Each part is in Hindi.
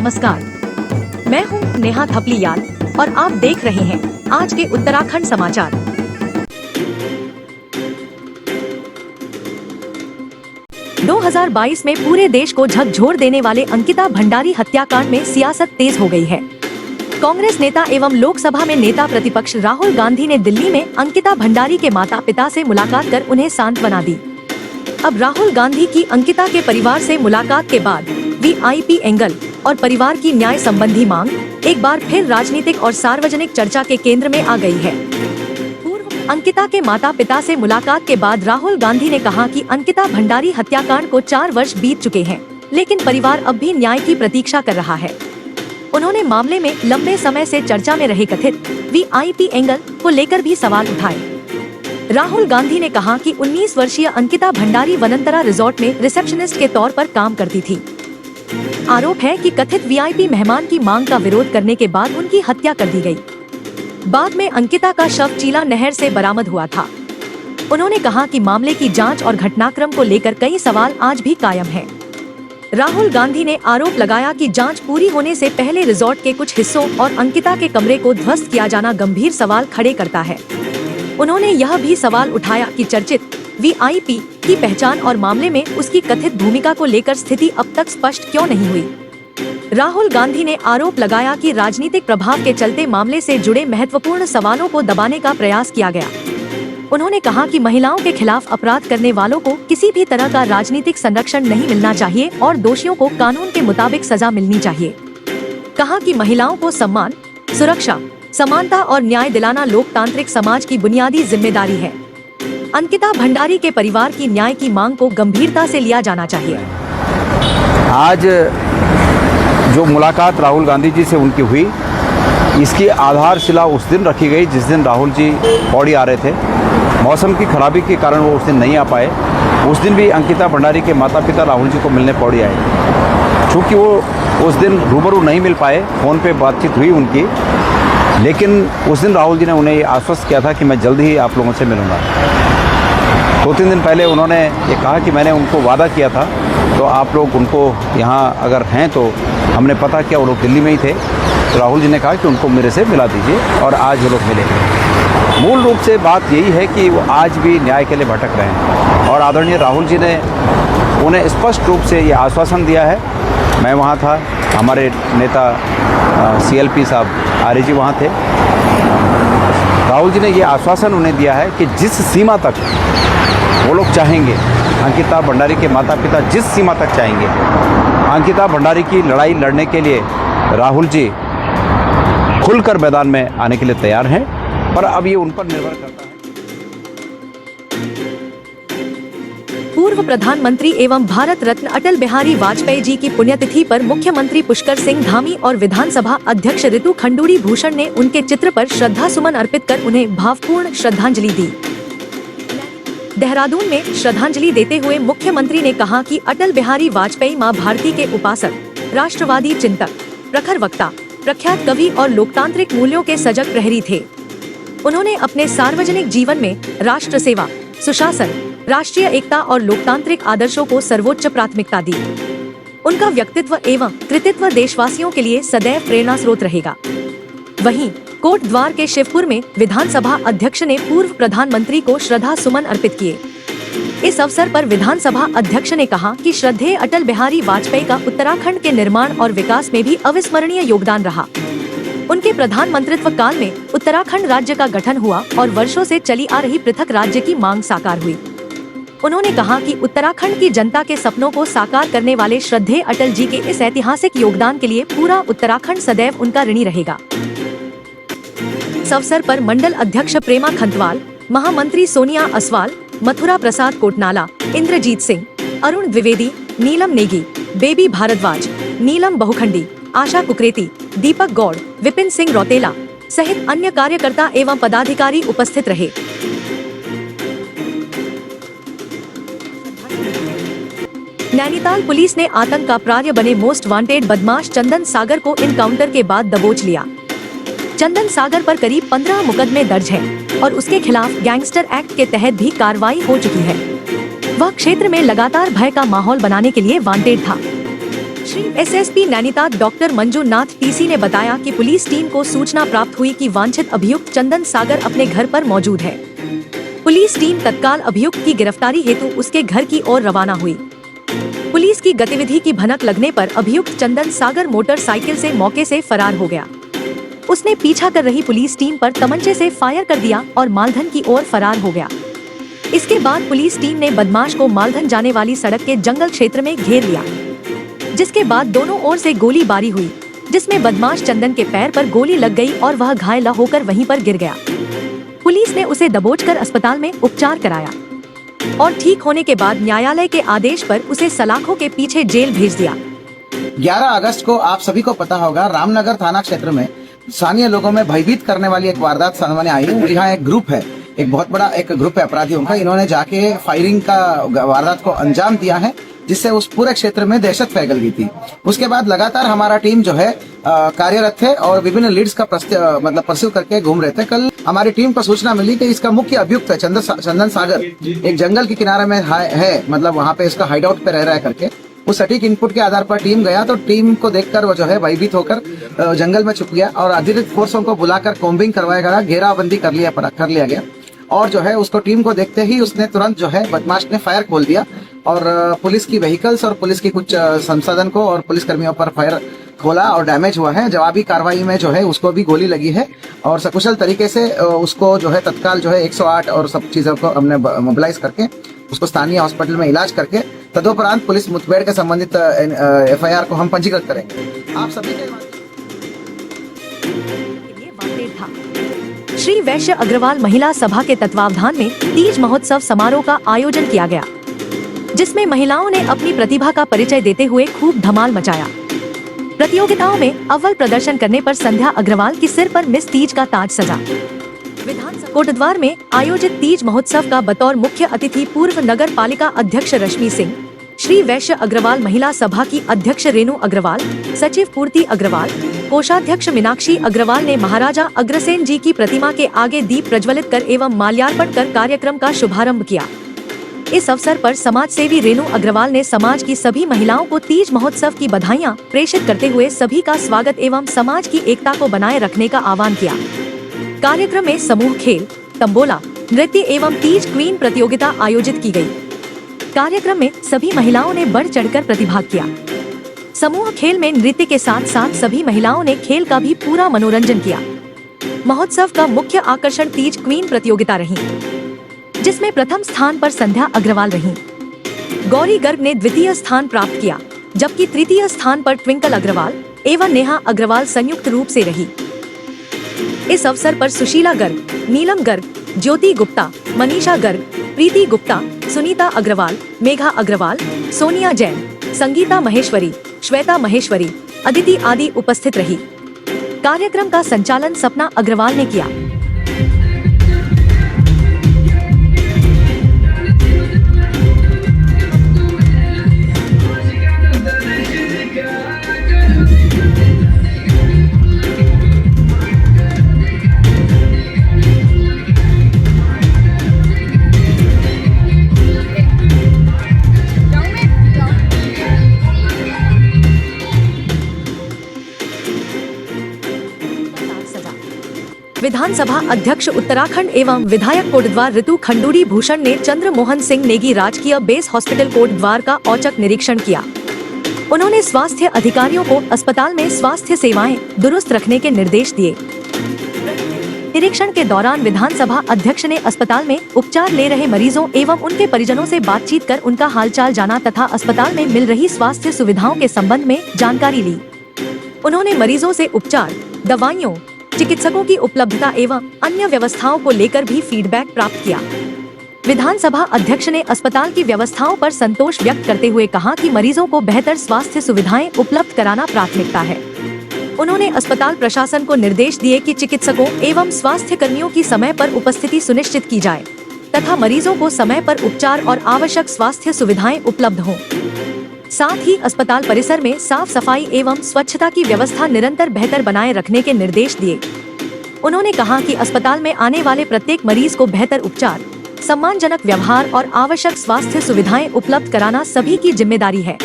नमस्कार, मैं हूं नेहा थपलियाल और आप देख रहे हैं आज के उत्तराखंड समाचार। – 2022 में पूरे देश को झकझोर देने वाले अंकिता भंडारी हत्याकांड में सियासत तेज हो गई है। कांग्रेस नेता एवं लोकसभा में नेता प्रतिपक्ष राहुल गांधी ने दिल्ली में अंकिता भंडारी के माता पिता से मुलाकात कर उन्हें सांत्वना दी। अब राहुल गांधी की अंकिता के परिवार से मुलाकात के बाद वीआईपी एंगल और परिवार की न्याय संबंधी मांग एक बार फिर राजनीतिक और सार्वजनिक चर्चा के केंद्र में आ गई है। पूर्व अंकिता के माता पिता से मुलाकात के बाद राहुल गांधी ने कहा कि अंकिता भंडारी हत्याकांड को 4 वर्ष बीत चुके हैं, लेकिन परिवार अब भी न्याय की प्रतीक्षा कर रहा है। उन्होंने मामले में लंबे समय से चर्चा में रहे कथित वीआईपी एंगल को लेकर भी सवाल उठाए। राहुल गांधी ने कहा कि 19 वर्षीय अंकिता भंडारी वनंतरा रिजॉर्ट में रिसेप्शनिस्ट के तौर पर काम करती थी। आरोप है कि कथित वीआईपी मेहमान की मांग का विरोध करने के बाद उनकी हत्या कर दी गई। बाद में अंकिता का शव चीला नहर से बरामद हुआ था। उन्होंने कहा कि मामले की जांच और घटनाक्रम को लेकर कई सवाल आज भी कायम हैं। राहुल गांधी ने आरोप लगाया कि जांच पूरी होने से पहले रिजॉर्ट के कुछ हिस्सों और अंकिता के कमरे को ध्वस्त किया जाना गंभीर सवाल खड़े करता है। उन्होंने यह भी सवाल उठाया कि चर्चित वीआईपी की पहचान और मामले में उसकी कथित भूमिका को लेकर स्थिति अब तक स्पष्ट क्यों नहीं हुई। राहुल गांधी ने आरोप लगाया कि राजनीतिक प्रभाव के चलते मामले से जुड़े महत्वपूर्ण सवालों को दबाने का प्रयास किया गया। उन्होंने कहा कि महिलाओं के खिलाफ अपराध करने वालों को किसी भी तरह का राजनीतिक संरक्षण नहीं मिलना चाहिए और दोषियों को कानून के मुताबिक सजा मिलनी चाहिए। कहा कि महिलाओं को सम्मान, सुरक्षा, समानता और न्याय दिलाना लोकतांत्रिक समाज की बुनियादी जिम्मेदारी है। अंकिता भंडारी के परिवार की न्याय की मांग को गंभीरता से लिया जाना चाहिए। आज जो मुलाकात राहुल गांधी जी से उनकी हुई, इसकी आधारशिला उस दिन रखी गई जिस दिन राहुल जी पौड़ी आ रहे थे। मौसम की खराबी के कारण वो उस दिन नहीं आ पाए। उस दिन भी अंकिता भंडारी के माता पिता राहुल जी को मिलने पौड़ी आए। चूँकि वो उस दिन रूबरू नहीं मिल पाए, फ़ोन पे बातचीत हुई उनकी, लेकिन उस दिन राहुल जी ने उन्हें आश्वस्त किया था कि मैं जल्द ही आप लोगों से मिलूंगा। 2-3 दिन पहले उन्होंने ये कहा कि मैंने उनको वादा किया था, तो आप लोग उनको यहाँ अगर हैं तो हमने पता किया वो लोग दिल्ली में ही थे। तो राहुल जी ने कहा कि उनको मेरे से मिला दीजिए और आज वो लोग मिले। मूल रूप से बात यही है कि वो आज भी न्याय के लिए भटक रहे हैं और आदरणीय राहुल जी ने उन्हें स्पष्ट रूप से ये आश्वासन दिया है। मैं वहाँ था, हमारे नेता CLP साहब आर्य जी वहाँ थे। राहुल जी ने ये आश्वासन उन्हें दिया है कि जिस सीमा तक वो लोग चाहेंगे, अंकिता भंडारी के माता पिता जिस सीमा तक चाहेंगे, अंकिता भंडारी की लड़ाई लड़ने के लिए राहुल जी खुलकर मैदान में आने के लिए तैयार हैं। पर अब ये उन पर निर्भर करता है। पूर्व प्रधानमंत्री एवं भारत रत्न अटल बिहारी वाजपेयी जी की पुण्यतिथि पर मुख्यमंत्री पुष्कर सिंह धामी और विधानसभा अध्यक्ष ऋतु खंडूड़ी भूषण ने उनके चित्र पर श्रद्धा सुमन अर्पित कर उन्हें भावपूर्ण श्रद्धांजलि दी। देहरादून में श्रद्धांजलि देते हुए मुख्यमंत्री ने कहा कि अटल बिहारी वाजपेयी मां भारती के उपासक, राष्ट्रवादी चिंतक, प्रखर वक्ता, प्रख्यात कवि और लोकतांत्रिक मूल्यों के सजग प्रहरी थे। उन्होंने अपने सार्वजनिक जीवन में राष्ट्र सेवा, सुशासन, राष्ट्रीय एकता और लोकतांत्रिक आदर्शों को सर्वोच्च प्राथमिकता दी। उनका व्यक्तित्व एवं कृतित्व देशवासियों के लिए सदैव प्रेरणा स्रोत रहेगा। वहीं कोट द्वार के शिवपुर में विधानसभा अध्यक्ष ने पूर्व प्रधानमंत्री को श्रद्धा सुमन अर्पित किए। इस अवसर पर विधानसभा अध्यक्ष ने कहा कि श्रद्धेय अटल बिहारी वाजपेयी का उत्तराखंड के निर्माण और विकास में भी अविस्मरणीय योगदान रहा। उनके प्रधानमंत्रित्व काल में उत्तराखंड राज्य का गठन हुआ और वर्षों से चली आ रही पृथक राज्य की मांग साकार हुई। उन्होंने कहा कि उत्तराखंड की जनता के सपनों को साकार करने वाले श्रद्धेय अटल जी के इस ऐतिहासिक योगदान के लिए पूरा उत्तराखंड सदैव उनका ऋणी रहेगा। इस अवसर पर मंडल अध्यक्ष प्रेमा खंतवाल, महामंत्री सोनिया असवाल, मथुरा प्रसाद कोटनाला, इंद्रजीत सिंह, अरुण द्विवेदी, नीलम नेगी, बेबी भारद्वाज, नीलम बहुखंडी, आशा कुकरेती, दीपक गौड़, विपिन सिंह रौतेला सहित अन्य कार्यकर्ता एवं पदाधिकारी उपस्थित रहे। नैनीताल पुलिस ने आतंक का प्रार्य बने मोस्ट वांटेड बदमाश चंदन सागर को इनकाउंटर के बाद दबोच लिया। चंदन सागर पर करीब 15 मुकदमे दर्ज हैं और उसके खिलाफ गैंगस्टर एक्ट के तहत भी कार्रवाई हो चुकी है। वह क्षेत्र में लगातार भय का माहौल बनाने के लिए वांटेड था। Shri SSP Nainital doctor Manjunath TC ने बताया कि पुलिस टीम को सूचना प्राप्त हुई कि वांछित अभियुक्त चंदन सागर अपने घर पर मौजूद है। पुलिस टीम तत्काल अभियुक्त की गिरफ्तारी हेतु उसके घर की ओर रवाना हुई। पुलिस की गतिविधि की भनक लगने पर अभियुक्त चंदन सागर मोटरसाइकिल से मौके से फरार हो गया। उसने पीछा कर रही पुलिस टीम पर तमंचे से फायर कर दिया और मालधन की ओर फरार हो गया। इसके बाद पुलिस टीम ने बदमाश को मालधन जाने वाली सड़क के जंगल क्षेत्र में घेर लिया, जिसके बाद दोनों ओर से गोलीबारी हुई, जिसमें बदमाश चंदन के पैर पर गोली लग गई और वह घायल होकर वहीं पर गिर गया। पुलिस ने उसे दबोचकर अस्पताल में उपचार कराया और ठीक होने के बाद न्यायालय के आदेश पर उसे सलाखों के पीछे जेल भेज दिया। 11 अगस्त को आप सभी को पता होगा, रामनगर थाना क्षेत्र में स्थानीय लोगों में भयभीत करने वाली एक वारदात सामने आई है। यहाँ एक ग्रुप है, एक बहुत बड़ा एक ग्रुप है अपराधियों का। इन्होंने जाके फायरिंग का वारदात को अंजाम दिया है, जिससे उस पूरे क्षेत्र में दहशत फैल गई थी। उसके बाद लगातार हमारा टीम जो है कार्यरत थे और विभिन्न लीड्स का परस्यू करके घूम रहे थे। कल हमारी टीम को सूचना मिली कि इसका मुख्य अभियुक्त है चंदन सागर, एक जंगल के किनारे में है, मतलब वहाँ पे इसका हाइड आउट पे रह रहा है करके। उस सटीक इनपुट के आधार पर टीम गया, तो टीम को देखकर वो जो है भयभीत होकर जंगल में छुप गया और अतिरिक्त फोर्सों को बुलाकर कॉम्बिंग करवाया गया, घेराबंदी कर लिया गया और जो है उसको टीम को देखते ही उसने तुरंत जो है बदमाश ने फायर खोल दिया और पुलिस की व्हीकल्स और पुलिस की कुछ संसाधन को और पुलिस कर्मियों पर फायर खोला और डैमेज हुआ है। जवाबी कार्रवाई में जो है उसको भी गोली लगी है और सकुशल तरीके से उसको जो है तत्काल जो है 108 और सब चीजों को हमने मोबिलाइज करके उसको स्थानीय हॉस्पिटल में इलाज करके तदोपरांत पुलिस मुठभेड़ के संबंधित FIR को हम पंजीकृत करेंगे। आप सभी के श्री वैश्य अग्रवाल महिला सभा के तत्वावधान में तीज महोत्सव समारोह का आयोजन किया गया, जिसमें महिलाओं ने अपनी प्रतिभा का परिचय देते हुए खूब धमाल मचाया। प्रतियोगिताओं में अव्वल प्रदर्शन करने पर संध्या अग्रवाल की सिर पर मिस तीज का ताज सजा। विधानसभा कोटद्वार में आयोजित तीज महोत्सव का बतौर मुख्य अतिथि पूर्व नगर पालिका अध्यक्ष रश्मि सिंह, श्री वैश्य अग्रवाल महिला सभा की अध्यक्ष रेणु अग्रवाल, सचिव पूर्ति अग्रवाल, कोषाध्यक्ष मीनाक्षी अग्रवाल ने महाराजा अग्रसेन जी की प्रतिमा के आगे दीप प्रज्वलित कर एवं माल्यार्पण कर कार्यक्रम का शुभारंभ किया। इस अवसर पर समाज सेवी रेणु अग्रवाल ने समाज की सभी महिलाओं को तीज महोत्सव की बधाइयां प्रेषित करते हुए सभी का स्वागत एवं समाज की एकता को बनाए रखने का आह्वान किया। कार्यक्रम में समूह खेल, तंबोला, नृत्य एवं तीज क्वीन प्रतियोगिता आयोजित की गई। कार्यक्रम में सभी महिलाओं ने बढ़ चढ़कर प्रतिभाग किया। समूह खेल में नृत्य के साथ साथ सभी महिलाओं ने खेल का भी पूरा मनोरंजन किया। महोत्सव का मुख्य आकर्षण तीज क्वीन प्रतियोगिता रही, जिसमें प्रथम स्थान पर संध्या अग्रवाल रही। गौरी गर्ग ने द्वितीय स्थान प्राप्त किया, जबकि तृतीय स्थान पर ट्विंकल अग्रवाल एवं नेहा अग्रवाल संयुक्त रूप से रही। इस अवसर पर सुशीला गर्ग, नीलम गर्ग, ज्योति गुप्ता, मनीषा गर्ग, प्रीति गुप्ता, सुनीता अग्रवाल, मेघा अग्रवाल, सोनिया जैन, संगीता महेश्वरी, श्वेता महेश्वरी, अदिति आदि उपस्थित रही। कार्यक्रम का संचालन सपना अग्रवाल ने किया। विधानसभा अध्यक्ष उत्तराखंड एवं विधायक कोटद्वार ऋतु खंडूरी भूषण ने चंद्र मोहन सिंह नेगी राजकीय बेस हॉस्पिटल कोटद्वार का औचक निरीक्षण किया। उन्होंने स्वास्थ्य अधिकारियों को अस्पताल में स्वास्थ्य सेवाएं दुरुस्त रखने के निर्देश दिए। निरीक्षण के दौरान विधानसभा अध्यक्ष ने अस्पताल में उपचार ले रहे मरीजों एवं उनके परिजनों से बातचीत कर उनका हालचाल जाना तथा अस्पताल में मिल रही स्वास्थ्य सुविधाओं के संबंध में जानकारी ली। उन्होंने मरीजों से उपचार, दवाइयों, चिकित्सकों की उपलब्धता एवं अन्य व्यवस्थाओं को लेकर भी फीडबैक प्राप्त किया। विधानसभा अध्यक्ष ने अस्पताल की व्यवस्थाओं पर संतोष व्यक्त करते हुए कहा कि मरीजों को बेहतर स्वास्थ्य सुविधाएं उपलब्ध कराना प्राथमिकता है। उन्होंने अस्पताल प्रशासन को निर्देश दिए कि चिकित्सकों एवं स्वास्थ्य कर्मियों की समय पर उपस्थिति सुनिश्चित की जाए तथा मरीजों को समय पर उपचार और आवश्यक स्वास्थ्य सुविधाएं उपलब्ध हों। साथ ही अस्पताल परिसर में साफ सफाई एवं स्वच्छता की व्यवस्था निरंतर बेहतर बनाए रखने के निर्देश दिए। उन्होंने कहा कि अस्पताल में आने वाले प्रत्येक मरीज को बेहतर उपचार, सम्मानजनक व्यवहार और आवश्यक स्वास्थ्य सुविधाएं उपलब्ध कराना सभी की जिम्मेदारी है।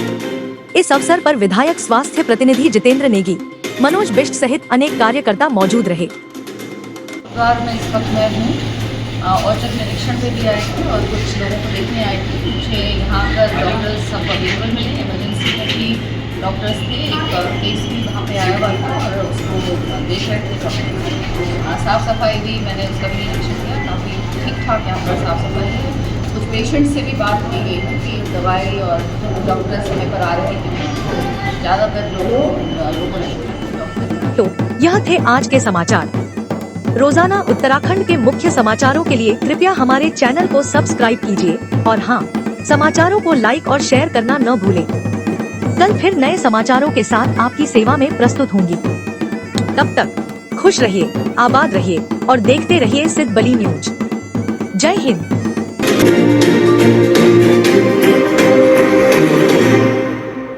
इस अवसर पर विधायक स्वास्थ्य प्रतिनिधि जितेंद्र नेगी, मनोज बिष्ट सहित अनेक कार्यकर्ता मौजूद रहे। परिवार में इस वक्त मैं हूँ और जब निरीक्षण पे भी आए थे और कुछ लोगों को देखने आए थे, मुझे यहाँ पर डॉक्टर्स सब अवेलेबल मिले। इमरजेंसी में भी डॉक्टर्स थे, एक केस भी वहाँ पे आया हुआ था और उसको देख रहे थे डॉक्टर। साफ़ सफाई भी मैंने उसका भी निरीक्षण किया, काफ़ी ठीक ठाक यहाँ पर साफ़ सफाई है। कुछ पेशेंट से भी बात की गई है कि दवाई और डॉक्टर समय पर आ रहे हैं कि नहीं, ज़्यादातर लोगों ने। तो यह थे आज के समाचार। रोजाना उत्तराखंड के मुख्य समाचारों के लिए कृपया हमारे चैनल को सब्सक्राइब कीजिए और हाँ, समाचारों को लाइक और शेयर करना न भूलें। कल फिर नए समाचारों के साथ आपकी सेवा में प्रस्तुत होंगी। तब तक खुश रहिए, आबाद रहिए और देखते रहिए सिद्ध बली न्यूज। जय हिंद।